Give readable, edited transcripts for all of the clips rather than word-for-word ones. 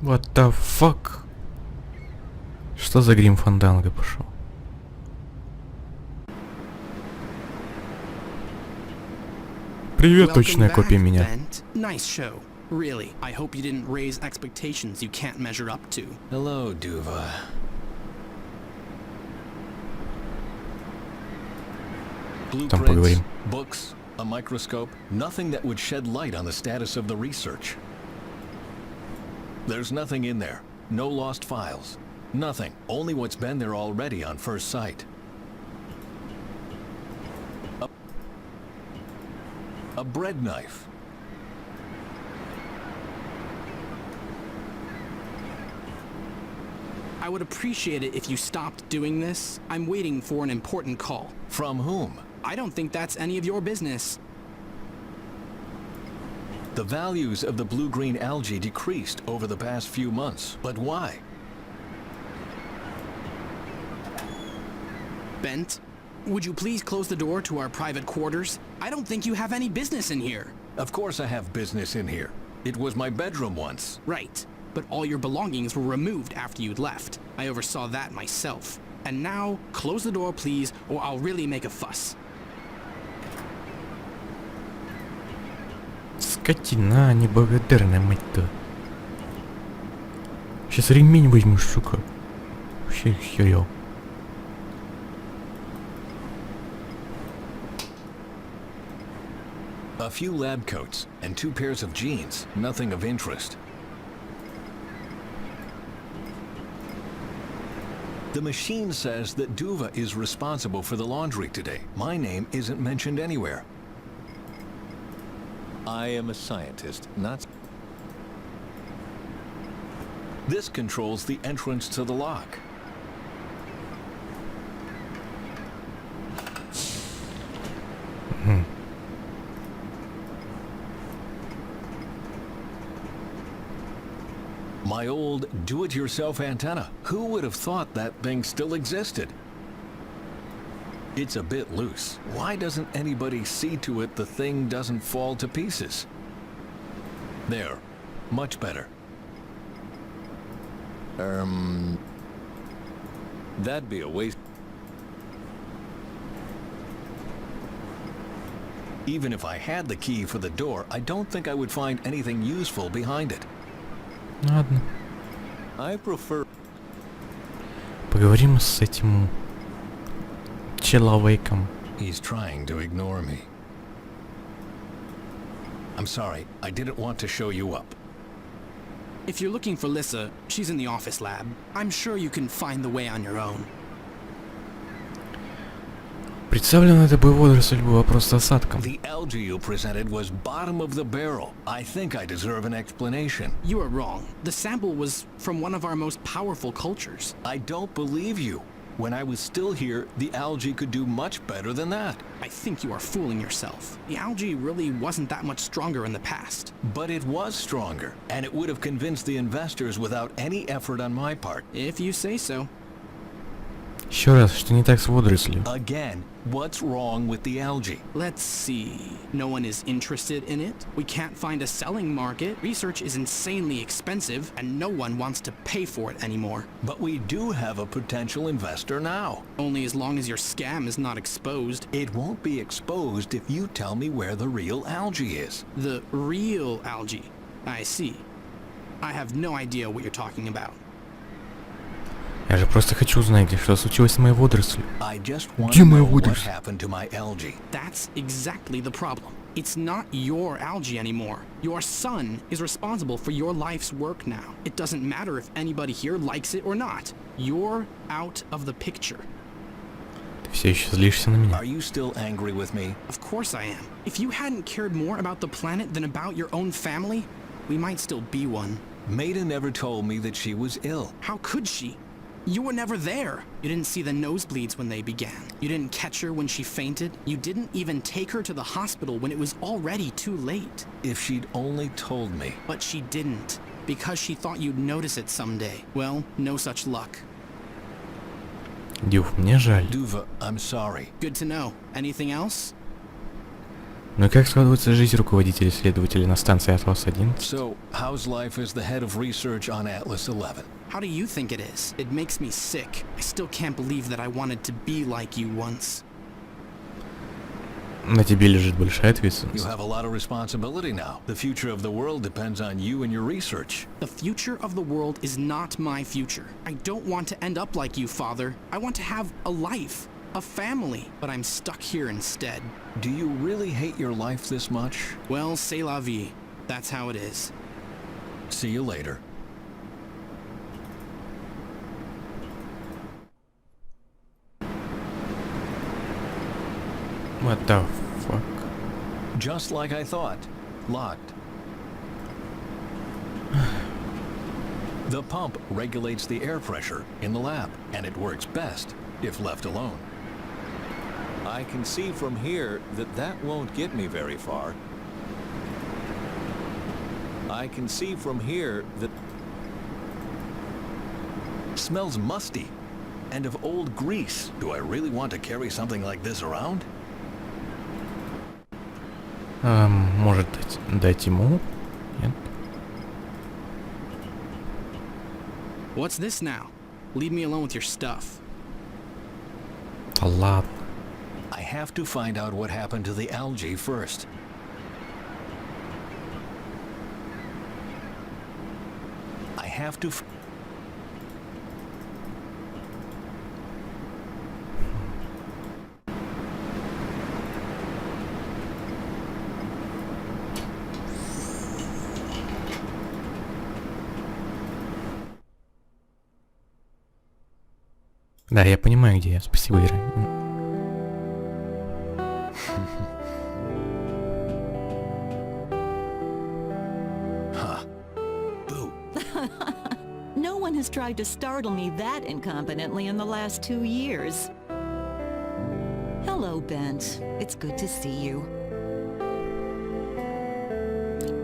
What the fuck? Что за грим фанданго пошел? Привет, точная копия меня. Nice show. Really, I hope you didn't raise expectations you can't measure up to. Hello, Duva. Там поговорим. Books, a microscope, nothing that would shed light on the status of the research. There's nothing in there. No lost files. Nothing. Only what's been there already on first sight. A bread knife. I would appreciate it if you stopped doing this. I'm waiting for an important call. From whom? I don't think that's any of your business. The values of the blue-green algae decreased over the past few months. But why? Bent, would you please close the door to our private quarters? I don't think you have any business in here. Of course I have business in here. It was my bedroom once. Right, but all your belongings were removed after you'd left. I oversaw that myself. And now, close the door please, or I'll really make a fuss. Скотина неблагодарная, мать-то. Сейчас ремень возьму, сука. Вообще херел. A few lab coats and 2 pairs of jeans. Nothing of interest. The machine says that Duva is responsible for the laundry today. My name isn't mentioned anywhere. I am a scientist, not... This controls the entrance to the lock. My old do-it-yourself antenna. Who would have thought that thing still existed? It's a bit loose. Why doesn't anybody see to it the thing doesn't fall to pieces? There. Much better. That'd be a waste. Even if I had the key for the door, I don't think I would find anything useful behind it. Ладно. I prefer... Поговорим с этим человеком. He's trying to ignore me. I'm sorry, I didn't want to show you up. If you're looking for Lissa, she's in the office lab. I'm sure you can find the way on your own. Представлена эта водоросль была просто осадком. The algae you presented was bottom of the barrel. I think I deserve an explanation. You are wrong. The sample was from one of our most powerful cultures. I don't believe you. When I was still here, the algae could do much better than that. I think you are fooling yourself. The algae really wasn't that much stronger in the past. But it was stronger, and it would have convinced the investors without any effort on my part. If you say so. Еще раз, что не так с водорослью? Again, what's wrong with the algae? Let's see. No one is interested in it. We can't find a selling market. Research is insanely expensive, and no one wants to pay for it anymore. But we do have a potential investor now. Only as long as your scam is not exposed. It won't be exposed if you tell me where the real algae is. The real algae? I see. I have no idea what you're talking about. Я же просто хочу узнать, что случилось с моей водорослью. I just want Где to моя know what водоросль? happened to my algae. That's exactly the problem. It's not your algae anymore. Your son is responsible for your life's work now. It doesn't matter if anybody here likes it or not. You're out of the picture. Ты все еще злишься на меня? Are you still angry with me? Of course I am. If you hadn't cared more about the planet than about your own family, we might still be one. Maida never told me that she was ill. How could she? You were never there. You didn't see the nosebleeds when they began. You didn't catch her when she fainted. You didn't even take her to the hospital when it was already too late. If she'd only told me. But she didn't, because she thought you'd notice it someday. Well, no such luck. Дюв, мне жаль. Duva, I'm sorry. Good to know. Anything else? Ну и как складывается жизнь руководителя-исследователя на станции Атлас-1? So, how's life as the head of research on Atlas 11? How do you think it is? It makes me sick. I still can't believe that I wanted to be like you once. На тебе лежит большая You ответственность. have a lot of responsibility now. The future of the world depends on you and your research. The future of the world is not my future. I don't want to end up like you, Father. I want to have a life, a family, but I'm stuck here instead. Do you really hate your life this much? Well, c'est la vie. That's how it is. See you later. What the fuck? Just like I thought. Locked. The pump regulates the air pressure in the lab, and it works best if left alone. I can see from here that that won't get me very far. I can see from here that... Smells musty and of old grease. Do I really want to carry something like this around? Может дать ему? Нет? What's this now? Leave me alone with your stuff. Да ладно. I have to find out what happened to the algae first. I have to... Да, я понимаю, где я. Спасибо, Ира. No one has tried to startle me that incompetently in the last 2 years. Hello, Bent. It's good to see you.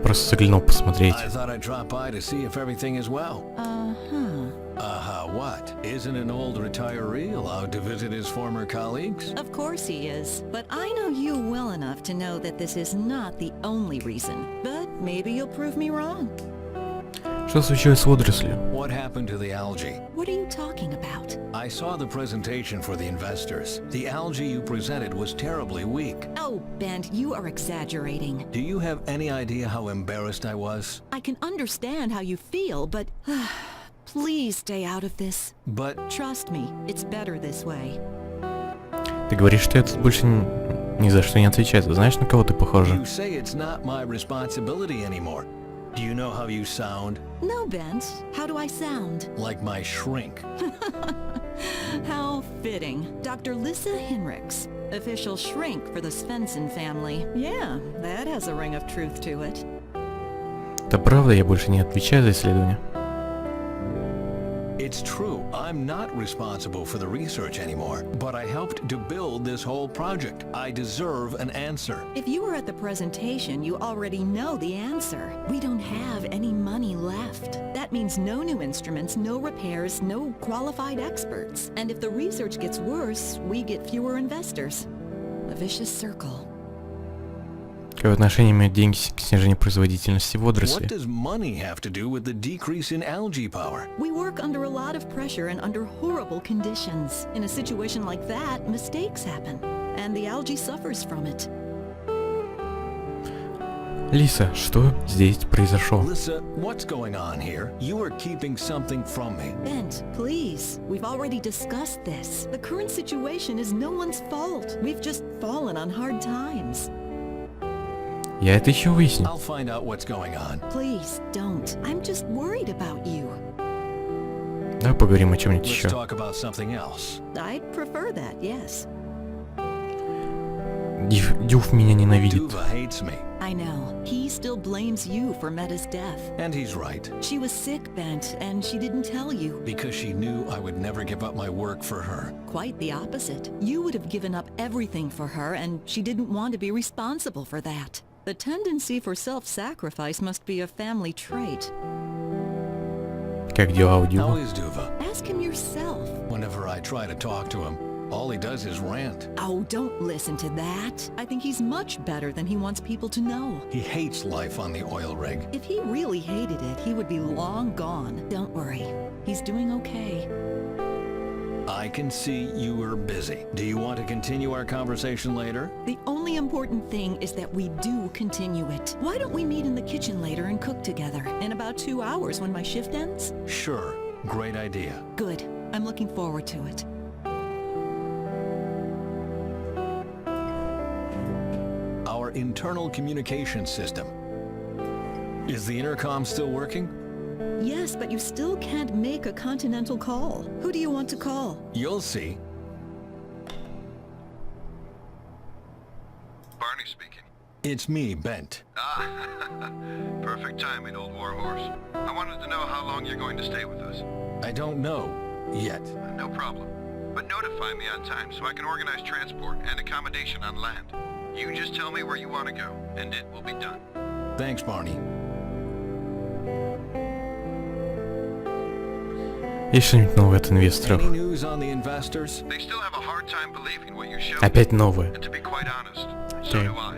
Просто заглянул посмотреть. I thought I'd drop by to see if everything is well. What? Isn't an old retiree allowed to visit his former colleagues? Of course he is. But I know you well enough to know that this is not the only reason. But maybe you'll prove me wrong. Что случилось с водорослью? What happened to the algae? What are you talking about? I saw the presentation for the investors. The algae you presented was terribly weak. Oh, Bent, you are exaggerating. Do you have any idea how embarrassed I was? I can understand how you feel, but... Please stay out of this. But... Trust me, it's better this way. Ты говоришь, что я тут больше ни за что не отвечаю. Ты знаешь, на кого ты похожа? You say it's not my responsibility anymore. Do you know how you sound? No, Bent. How do I sound? Like my shrink. How fitting. Dr. Lissa Hinrichs, official shrink for the Svensson family. Yeah, that has a ring of truth to it. Это правда, я больше не отвечаю за исследования. It's true, I'm not responsible for the research anymore, but I helped to build this whole project. I deserve an answer. If you were at the presentation, you already know the answer. We don't have any money left. That means no new instruments, no repairs, no qualified experts. And if the research gets worse, we get fewer investors. A vicious circle. Какое отношение имеют деньги к снижению производительности What водорослей? does money have to do with the decrease in algae power? We work under a lot of pressure and under horrible conditions. In a situation like that, mistakes happen, and the algae suffers from it. Лиса, что здесь произошло? Lissa, what's going on here? You are keeping something from me. Bent, please. We've already discussed this. The current situation is no one's fault. We've just fallen on hard times. Я это еще выясню. I'll find out what's going on. Please, don't. I'm just worried about you. Давай поговорим о чем-нибудь Let's еще. talk about something else. I'd prefer that, yes. Дюф меня ненавидит. Duva hates me. I know. He still blames you for Meta's death. And he's right. She was sick, Bent, and she didn't tell you. Because she knew I would never give up my work for her. Quite the opposite. You would have given up everything for her, and she didn't want to be responsible for that. The tendency for self-sacrifice must be a family trait. Как дела у How Дюва? is Duva? Ask him yourself. Whenever I try to talk to him, All he does is rant. Oh, don't listen to that. I think he's much better than he wants people to know. He hates life on the oil rig. If he really hated it, he would be long gone. Don't worry. He's doing okay. I can see you were busy. Do you want to continue our conversation later? The only important thing is that we do continue it. Why don't we meet in the kitchen later and cook together? In about 2 hours when my shift ends? Sure. Great idea. Good. I'm looking forward to it. Our internal communication system. Is the intercom still working? Yes, but you still can't make a continental call. Who do you want to call? You'll see. Barney speaking. It's me, Bent. Ah, perfect timing, old warhorse. I wanted to know how long you're going to stay with us. I don't know yet. No problem. But notify me on time so I can organize transport and accommodation on land. You just tell me where you want to go, and it will be done. Thanks, Barney. Есть что-нибудь новое от инвесторов? Any news on the investors? They still have a hard time believing what you showed Опять me. новое. And to be quite honest, so Okay. do I.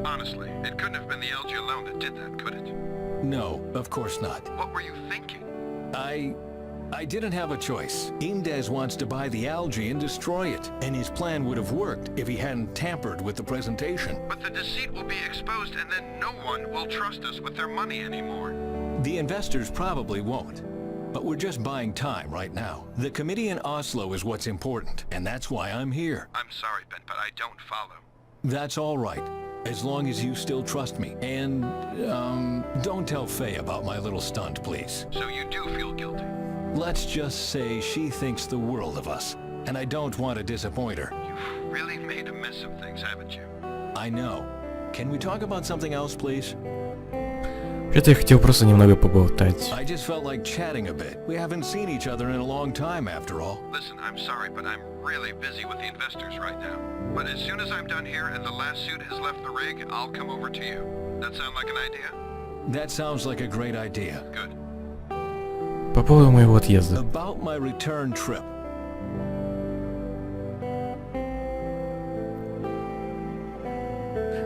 Honestly, it couldn't have been the algae alone that did that, could it? No, of course not. What were you thinking? I didn't have a choice. Indez wants to buy the algae and destroy it, and his plan would have worked if he hadn't tampered with the presentation. But the deceit will be exposed and then no one will trust us with their money anymore. The investors probably won't. But we're just buying time right now. The committee in Oslo is what's important, and that's why I'm here. I'm sorry, Ben, but I don't follow. That's all right, as long as you still trust me. And, don't tell Faye about my little stunt, please. So you do feel guilty? Let's just say she thinks the world of us, and I don't want to disappoint her. You've really made a mess of things, haven't you? I know. Can we talk about something else, please? Вообще-то я хотел просто немного поболтать. I just felt like chatting a bit. We haven't seen each other in a long time, after all. Listen, I'm sorry, but I'm really busy with the investors right now. But as soon as I'm done here and the last suit has left the rig, I'll come over to you. That sound like an idea? That sounds like a great idea. Good. По поводу моего отъезда. About my return trip.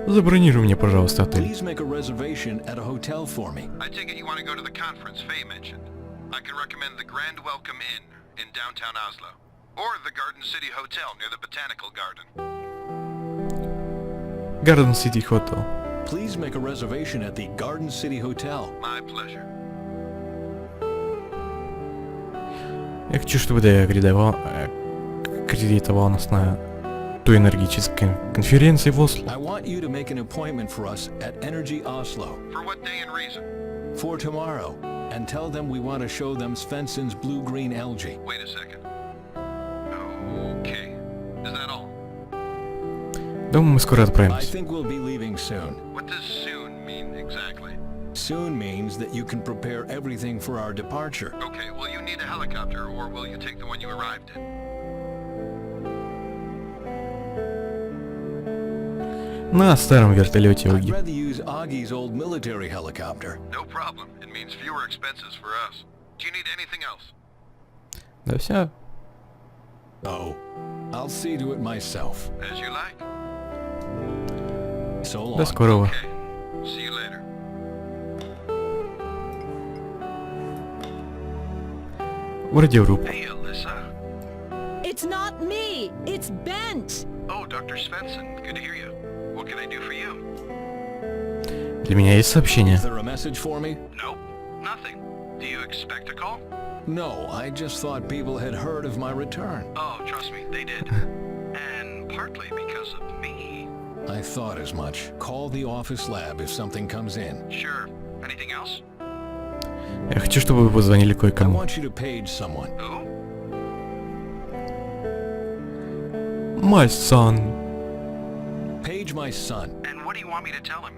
Забронируй мне, пожалуйста, отель. Please make a reservation at a hotel for me. I take it you want to go to the conference Faye mentioned. I can recommend the Grand Welcome Inn in downtown Oslo. Or the Garden City Hotel near the Botanical Garden. Garden City Hotel. Please make a reservation at the Garden City Hotel. My pleasure. Я хочу, чтобы ты аккредитовал нас на той энергической конференции в Осло. I want you to make an appointment for us at Energy Oslo For what day and reason? for tomorrow, and tell them we want to show them Svensson's blue-green algae. Wait a second. Okay. Is that all? Думаю, мы скоро I отправимся. think we'll be leaving soon. What does soon mean exactly? Soon means that you can prepare everything for our departure. Okay, will you need a helicopter or will you take the one you arrived in? На старом вертолете I'd Оги. rather use Augie's old military helicopter. No problem. It means fewer expenses for us. Do you need anything else? Да все. Oh, I'll see to it myself. As you like. So long. До скорого. Okay. See you later. В радиорубку. Hey, Alyssa. It's not me! It's Bent! Oh, Dr. Svensson. Good to hear you. What can I do for you? Для меня есть сообщение. Is there a message for me? Nope. Nothing. Do you expect a call? No, I just thought people had heard of my return. Oh, trust me, they did. And partly because of me. I thought as much. Call the office lab if something comes in. Sure. Anything else? Я хочу, чтобы вы позвонили I кое-кому. want you to page someone. Who? My son. Page my son. And what do you want me to tell him?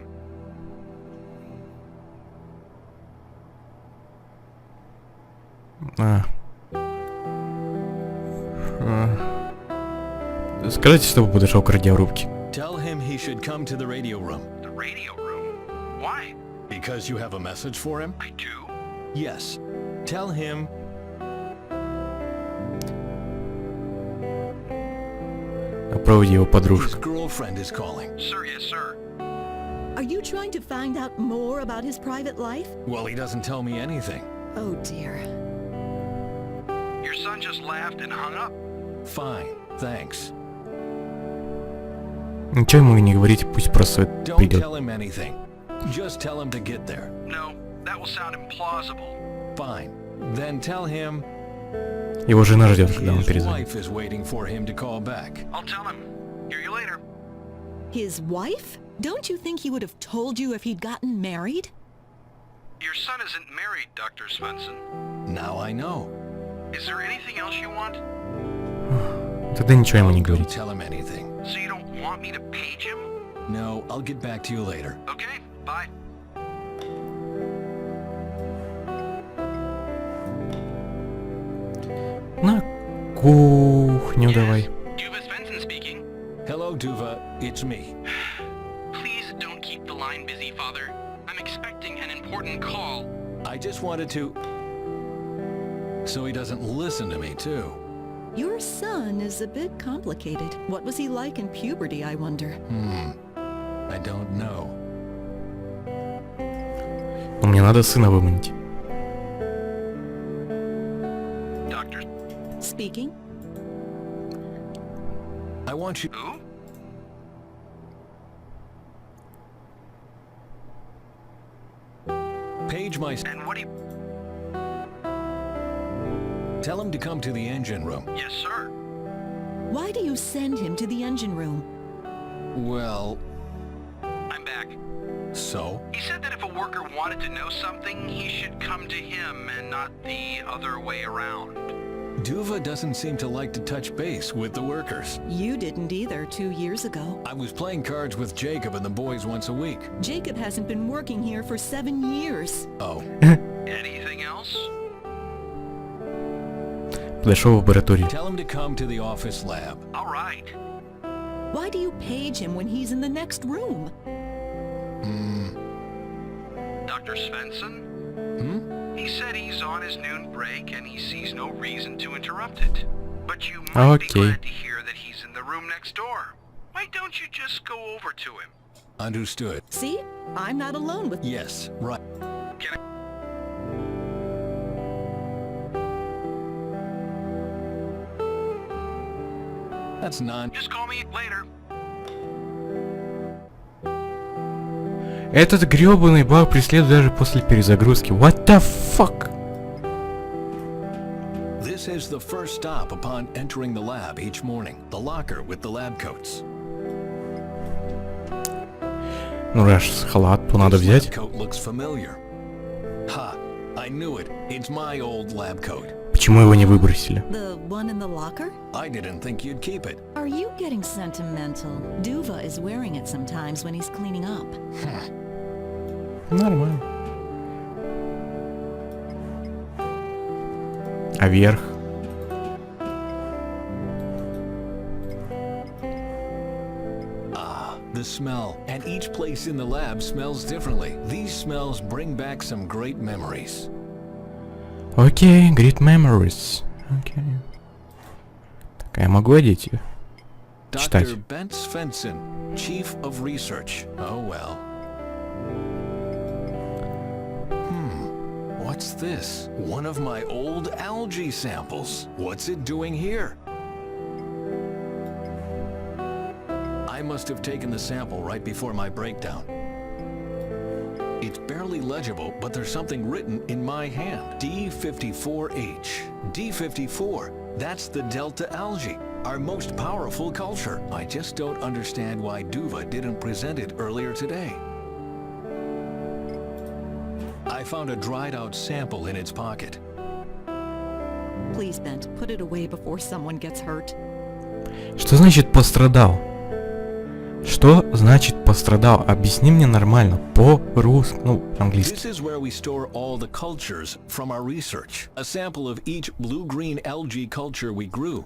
Скажите, чтобы подошел к радиорубке. Tell him he should come to the radio room. The radio room. Why? Because you have a message for him? I do? Yes. Tell him проводе его His подружка. girlfriend is calling. Sir, yes, sir. Are you trying to find out more about his private life? Well, he doesn't tell me anything. Oh dear. Your son just laughed and hung up. Fine, thanks. Ничего ему не говорите, пусть просто Don't придет. tell him anything. Just tell him to get there. No, that will sound implausible. Fine. Then tell him Его жена ждет, когда он his перезвонит. wife is waiting for him to call back. I'll tell him. Hear you later. His wife? Don't you think he would have told you if he'd gotten married? Your son isn't married, Dr. Svensson. Now I know. Is there anything else you want? Тогда ничего ему не Don't говорите. tell him anything. So you don't want me to page him? No, I'll get back to you later. Okay, bye. На кухню давай. Duva Svensson speaking. Hello, Duva. It's me. Please don't keep the line busy, Father. I'm expecting an important call. I just wanted to... So he doesn't listen to me, too. Your son is a bit complicated. What was he like in puberty, I wonder? I don't know. Ну, мне надо сына выманить. Doctor. Speaking? I want you... Who? Page my... And what do you... Tell him to come to the engine room. Yes, sir. Why do you send him to the engine room? Well, I'm back. so? He said that if a worker wanted to know something, he should come to him and not the other way around. Duva doesn't seem to like to touch base with the workers. You didn't either 2 years ago. I was playing cards with Jacob and the boys once a week. Jacob hasn't been working here for 7 years. Oh, Anything else? Подошел в лабораторию. tell him to come to the office lab. All right. Why do you page him when he's in the next room? Dr. Svensson? He said he's on his noon break and he sees no reason to interrupt it. But you might be Okay. glad to hear that he's in the room next door. Why don't you just go over to him? Understood. See? I'm not alone with... Yes, right. Can I... That's non... Just call me later. Этот грёбаный баг преследует даже после перезагрузки. What the fuck? This is the first stop upon entering the lab each morning. The locker with the lab coats. Ну раз халат, то надо This взять. lab coat looks familiar. Ha! I knew it. It's my old lab coat. Почему его не выбросили? The one in the locker? I didn't think you'd keep it. Are you getting sentimental? Duva is wearing it sometimes when he's cleaning up. Нормально. А верх? The smell. And each place in the lab smells differently. These smells bring back some great memories. Окей, great memories. Окей. Так, а я могу одеть ее? Читать. Dr. Bent Svensson, Chief of Research. Oh well. What's this? One of my old algae samples. What's it doing here? I must have taken the sample right before my breakdown. It's barely legible, but there's something written in my hand. D54H. D54. That's the Delta algae, our most powerful culture. I just don't understand why Duva didn't present it earlier today. I found a dried out sample in its pocket. Please, Bent, put it away before someone gets hurt. Что значит пострадал? Что значит пострадал? Объясни мне нормально. По-русски, ну, This английски. is where we store all the cultures from our research. A sample of each blue-green algae culture we grew.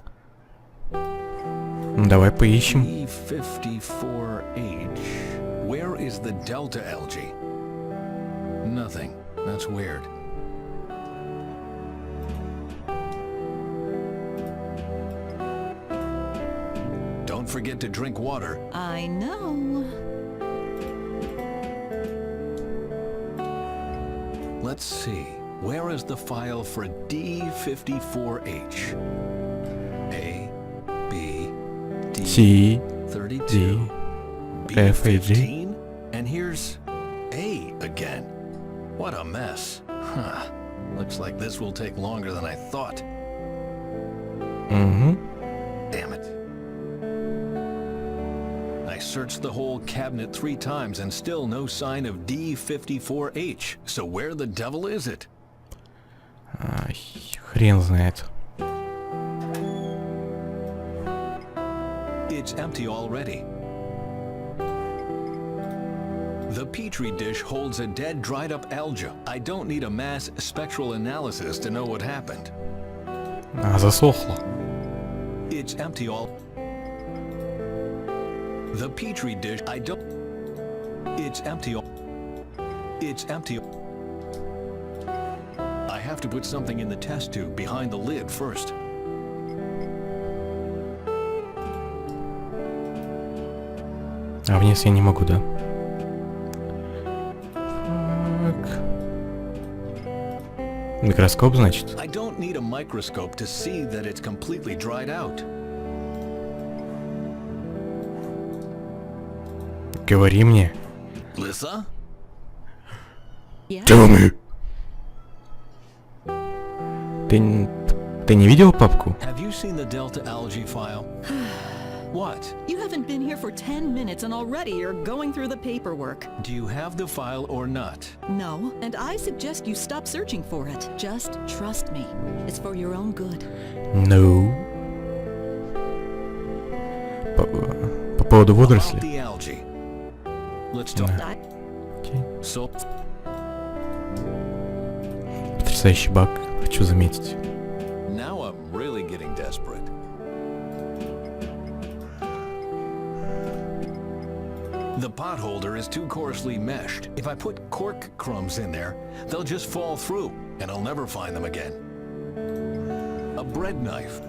Давай поищем. D54H. Where is the Delta algae? Nothing. That's weird. Don't don't forget to drink water. I know. Let's see. Where is the file for D54H? A, B, D, C, 32, D, F, A, G. B15, and here's A again. What a mess. Huh. Looks like this will take longer than I thought. Угу. Damn it. I searched the whole cabinet 3 times and still no sign of D54H. So where the devil is it? Ай, хрен знает. It's empty already. The petri dish holds a dead, dried-up algae. I don't need a mass spectral analysis to know what happened. А, засохло. It's empty all. The petri dish, I don't. It's empty. It's empty. I have to put something in the test tube behind the lid first. А вниз я не могу, да? Так. Микроскоп, значит? I don't need a microscope to see that it's completely dried out. Говори мне. Lisa? Yeah. Tell me. Ты не видел папку? Have you seen the Delta algae file? What? You haven't been here for 10 minutes and already you're going through the paperwork. Do you have the file or not? No, and I suggest you stop searching for it. Just trust me. It's for your own good. No. По поводу About водорослей. the algae. Let's talk. Да. Окей. So, Потрясающий баг, хочу заметить. Now I'm really getting desperate. the pot holder is too coarsely meshed. If I put cork crumbs in there, they'll just fall through, and I'll never find them again. A bread knife.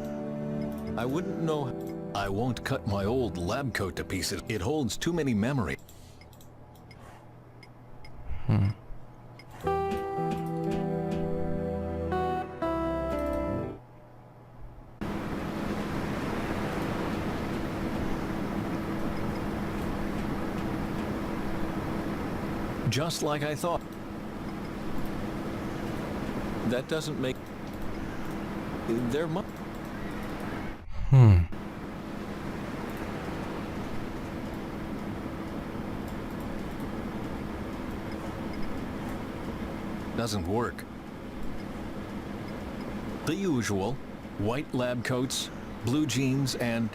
I wouldn't know. I won't cut my old lab coat to pieces. It holds too many memories. Just like I thought. That doesn't make... There must... Doesn't work. The usual. White lab coats, blue jeans, and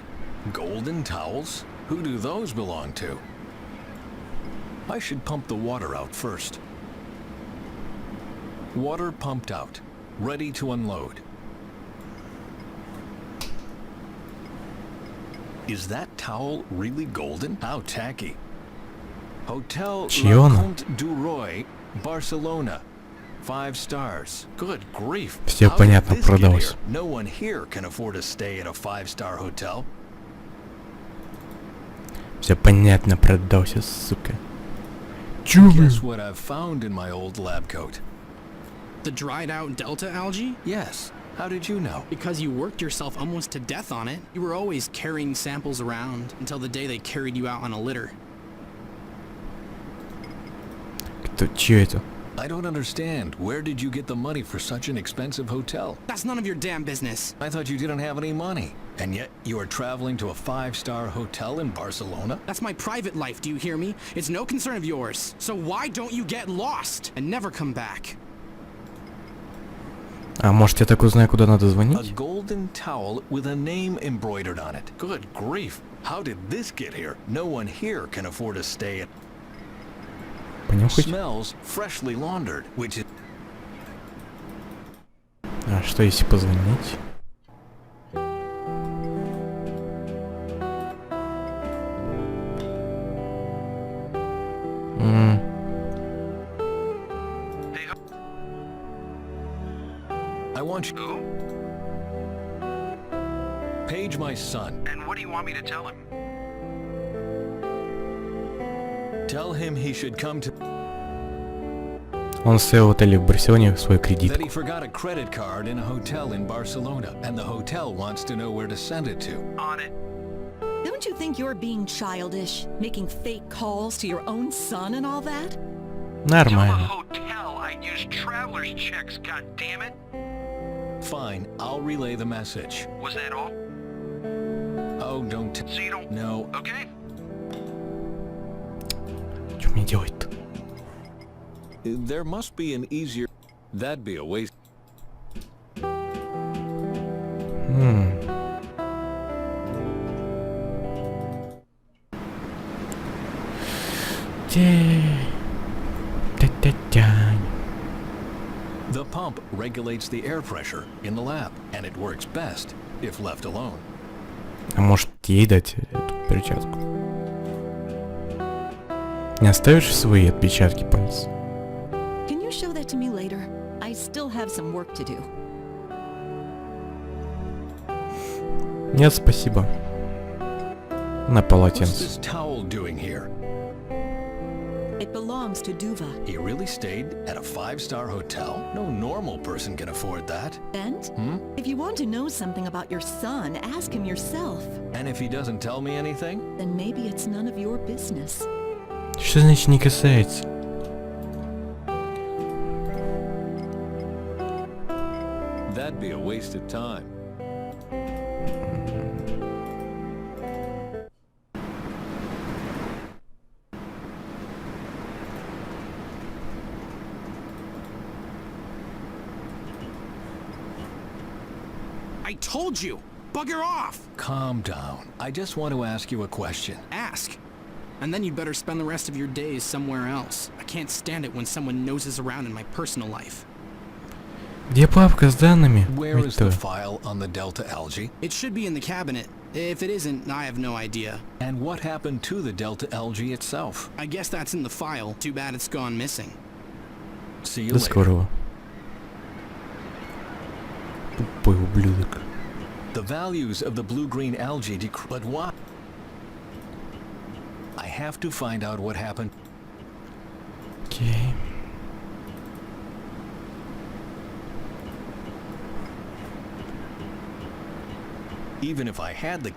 golden towels? Who do those belong to? I should pump the water out first. Water pumped out, ready to unload. Is that towel really golden? How tacky. Hotel Чьё La оно? Comte du Roy, Barcelona. 5 stars. Good grief. Всё How did понятно, this get продалось. here? No one here can afford to stay at a 5-star hotel. Все понятно, продался, сука. Чё вы? Guess what I've found in my old lab coat? The dried out delta algae? Yes. How did you know? Because you worked yourself almost to death on it. You were always carrying samples around until the day they carried you out on a litter. Чё это? I don't understand. Where did you get the money for such an expensive hotel? That's none of your damn business. I thought you didn't have any money. And yet you are traveling to a 5-star hotel in Barcelona? That's my private life, do you hear me? It's no concern of yours. So why don't you get lost and never come back? А может я так узнаю, куда надо A звонить? golden towel with a name embroidered on it. Good grief. How did this get here? No one here can afford to stay at... Понюхать? Smells freshly laundered, which is... А что если позвонить? I want you... Page my son. And what do you want me to tell him? Tell him he should come to... Он стоял в отеле в Барселоне свой That кредит. he forgot a credit card in a hotel in Barcelona, and the hotel wants to know where to send it to. On it. Don't you think you're being childish? Making fake calls to your own son and all that? To a Нормально. hotel, I use traveler's checks, goddammit. Fine, I'll relay the message. Was that all? Oh, don't... So you don't... No. Okay. Что мне делать-то? There must be an easier... That'd be a waste. The pump regulates the air pressure in the lab, and it works best if left alone. А может ей дать эту перчатку? Не оставишь свои отпечатки пальцев? Can you show that to me later? I still have some work to do. Нет, спасибо. На What's полотенце. this towel doing here? It belongs to Duva. He really stayed at a 5-star hotel? No normal person can afford that. Bent? If you want to know something about your son, ask him yourself. And if he doesn't tell me anything? Then maybe it's none of your business. Что значит не касается? That'd be a waste of time. I told you! Bugger off! Calm down. I just want to ask you a question. Ask. And then you'd better spend the rest of your days somewhere else. I can't stand it when someone noses around in my personal life. Где папка с данными? Where is Мать-то. the file on the Delta algae? It should be in the cabinet. If it isn't, I have no idea. And what happened to the Delta algae itself? I guess that's in the file. Too bad it's gone missing. See you До later. скорого. Тупой ублюдок. The values of the blue-green algae but why? I have to find out what happened. Окей. Even if I had the...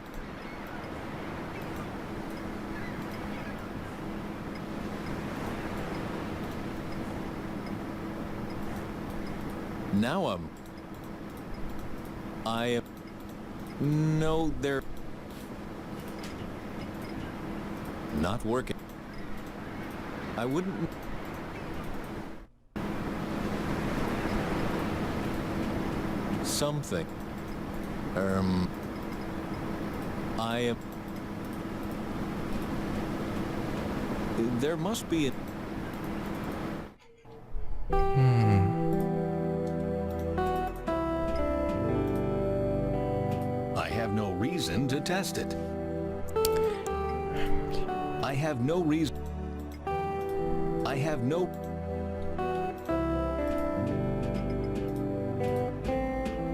Now I am... No, they're... Not working. I wouldn't... Something. I am... There must be a... I have no reason to test it. I have no reason... I have no...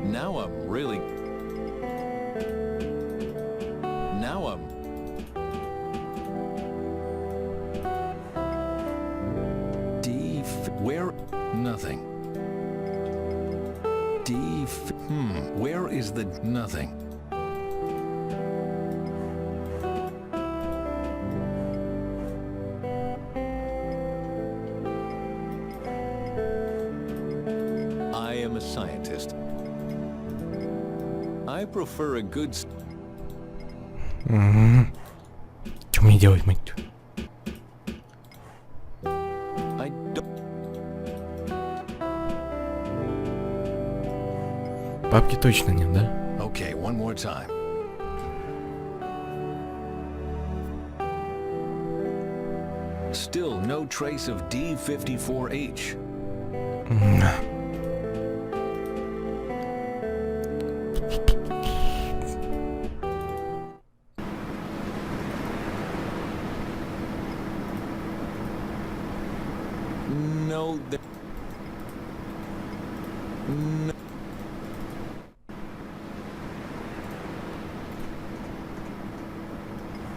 Now I'm really... Now I'm... Where? Nothing. Where is the... Nothing. I am a scientist. I prefer a good... Что мне делать, мать твою? I don't... Папки точно нет, да? Okay, one more time. Still no trace of D54H. No, there... No.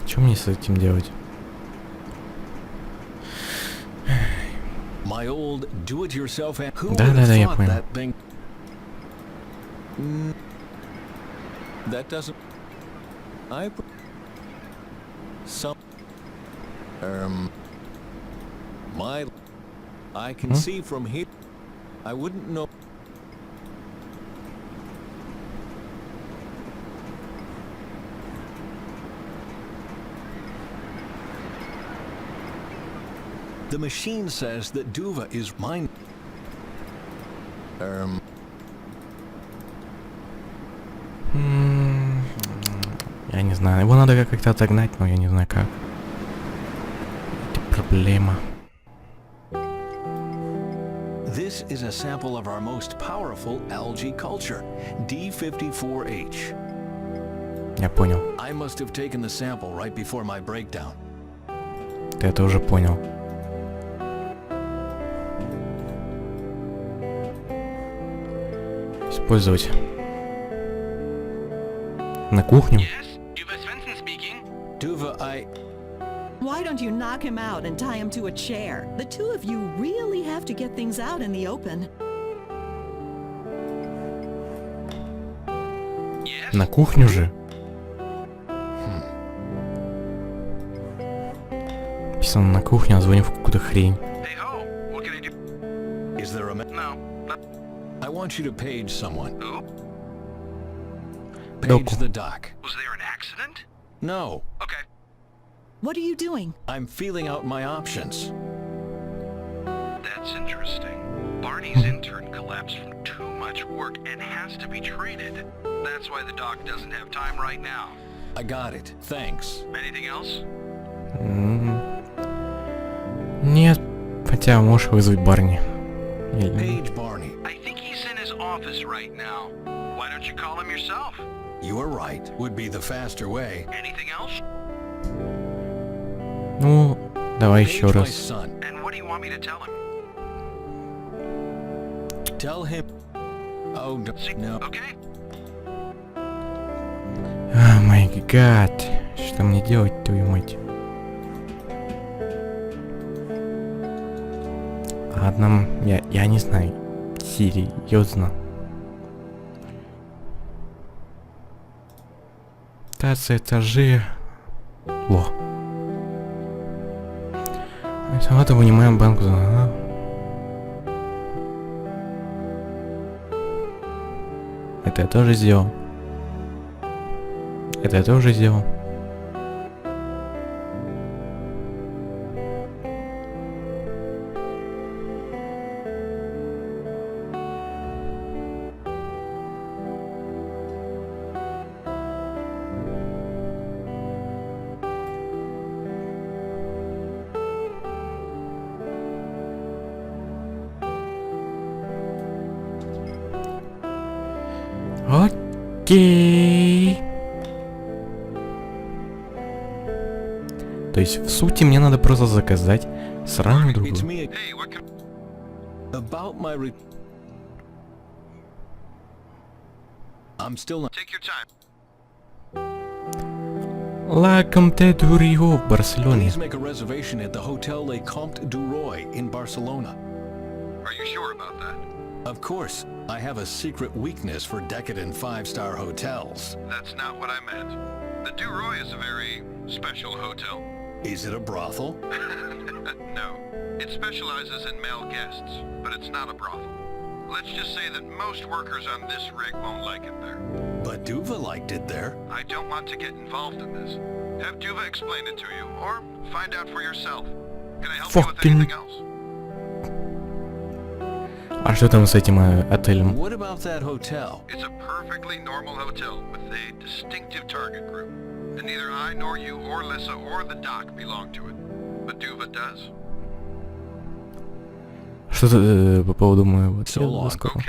Что мне с этим делать? My old do-it-yourself and who would Да-да-да, have я thought понял. that thing? That doesn't... Some... I can see from here... I wouldn't know... The machine says that Duva is mine. Я не знаю, его надо как-то отогнать, но я не знаю как. Это проблема. This is a sample of our most powerful algae culture, D54H. Я понял. I must have taken the sample right before my breakdown. Ты это уже понял. Использовать. На кухню. Yes, Duva Svensson speaking. Duva, Why don't you knock him out and tie him to a chair? The two of you really have to get things out in the open. Yes. На кухню же. Писано на кухню, а звоню в какую-то хрень. Hey ho, what can I do? is there a... No. I want you to page someone. Who? Page Doku. the doc. Was there an accident? No, Okay. What are you doing? I'm feeling out my options. That's interesting. Barney's intern collapsed from too much work and has to be treated. That's why the doc doesn't have time right now. I got it. Thanks. Anything else? Нет, хотя можешь вызвать Барни. Или... Page Barney. I think he's in his office right now. Why don't you call him yourself? You are right. Would be the faster way. Anything else? Ну, давай Page еще my раз. son. And what do you want me to tell him? Tell him. Oh See? no. Okay. А, май гад. Что мне делать, твою мать? Ладно, я не знаю. Серьезно. Тация, этажи. Во. Вот вынимаем банку. Ага. Это я тоже сделал. Это я тоже сделал. Окей. То есть, в сути, мне надо просто заказать сраную It's другую. me Hey, what can... about my I'm still not. Take your time. La Comte du Rio в Барселоне. Please make a reservation at the Hotel Le Comte du Roy in Barcelona. Are you sure about that? Of course, I have a secret weakness for decadent five-star hotels. That's not what I meant. The Du Roy is a very special hotel. Is it a brothel? No. It specializes in male guests, but it's not a brothel. Let's just say that most workers on this rig won't like it there. But Duva liked it there. I don't want to get involved in this. Have Duva explain it to you, or find out for yourself. Can I help you with Fucking- anything else? А что там с этим отелем? What about that hotel? It's a perfectly normal hotel with a distinctive target group. And neither I nor you or Lissa or the doc belong to it. But Duva does. Что по поводу моего So long. отеля? Okay.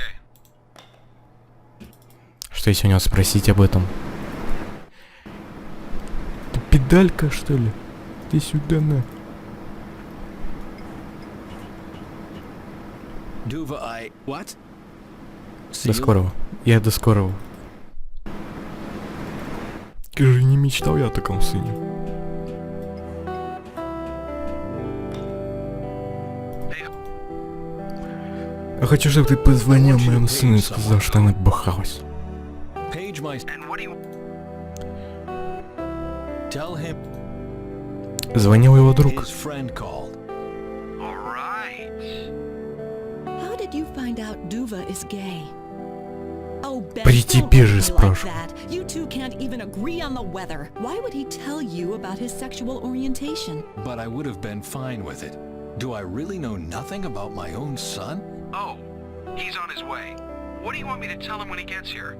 Что если у него спросить об этом? Ты педалька, что ли? Иди сюда, на. Duva, I... What? See До you- скорого. Я до скорого. Ты же не мечтал я о таком сыне. Hey, Я хочу, чтобы ты позвонил моему сыну и сказал, что она бахалась. Page my... And what do you... Tell him Звонил его друг. his friend called. All right. How did you find out Duva is gay? Oh, Ben, При don't тебе look же at me like спрашиваю. that. You two can't even agree on the weather. Why would he tell you about his sexual orientation? But I would have been fine with it. Do I really know nothing about my own son? Oh, he's on his way. What do you want me to tell him when he gets here?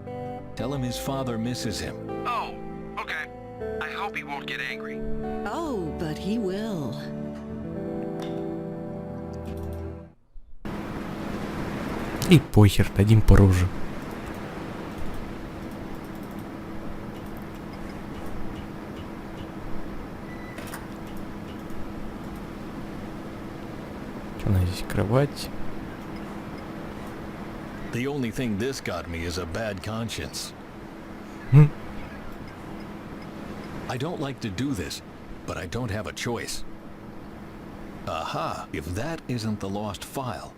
Tell him his father misses him. Oh, okay. I hope he won't get angry. Oh, but he will. И похер, дадим по роже. Что у нас здесь? Кровать. The only thing this got me is a bad conscience. Hm. I don't like to do this, but I don't have a choice. Aha, if that isn't the lost file.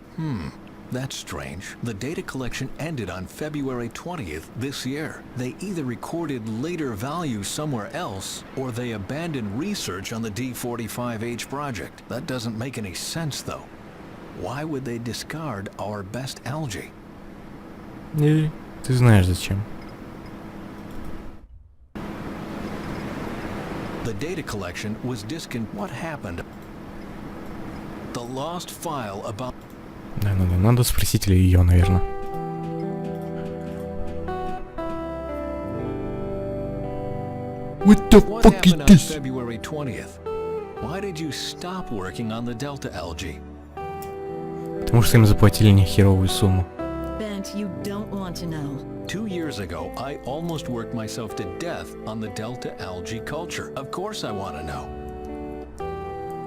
That's strange. The data collection ended on February 20th this year. They either recorded later values somewhere else, or they abandoned research on the D45H project. That doesn't make any sense, though. Why would they discard our best algae? И ты знаешь зачем. The data collection was discontinued. What happened? The lost file about... Да, надо спросить ли ее, наверное. What the What fuck is happened on this? February 20th? Why did you stop working on the Delta algae? Потому что им заплатили нехеровую сумму. Bent, you don't want to know. 2 years ago, I almost worked myself to death on the Delta algae culture. Of course I want to know.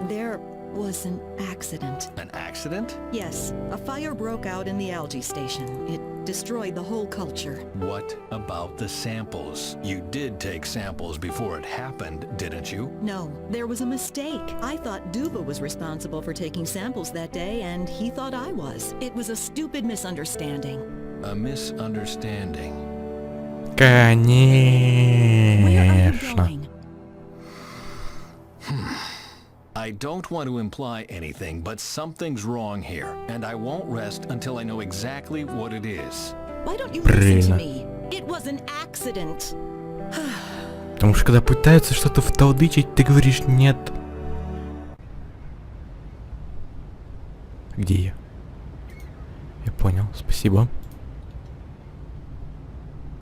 There was an accident. An accident? Yes, a fire broke out in the algae station. It destroyed the whole culture. What about the samples? You did take samples before it happened, didn't you? No, there was a mistake. I thought Duva was responsible for taking samples that day, and he thought I was. It was a stupid misunderstanding. A misunderstanding. Where are you Конечно. going? I don't want to imply anything, but something's wrong here, and I won't rest until I know exactly what it is. Why don't you listen to Правильно. me? It was an accident. Потому что когда пытаются что-то вталдычить, ты говоришь нет. Где я? Я понял, спасибо.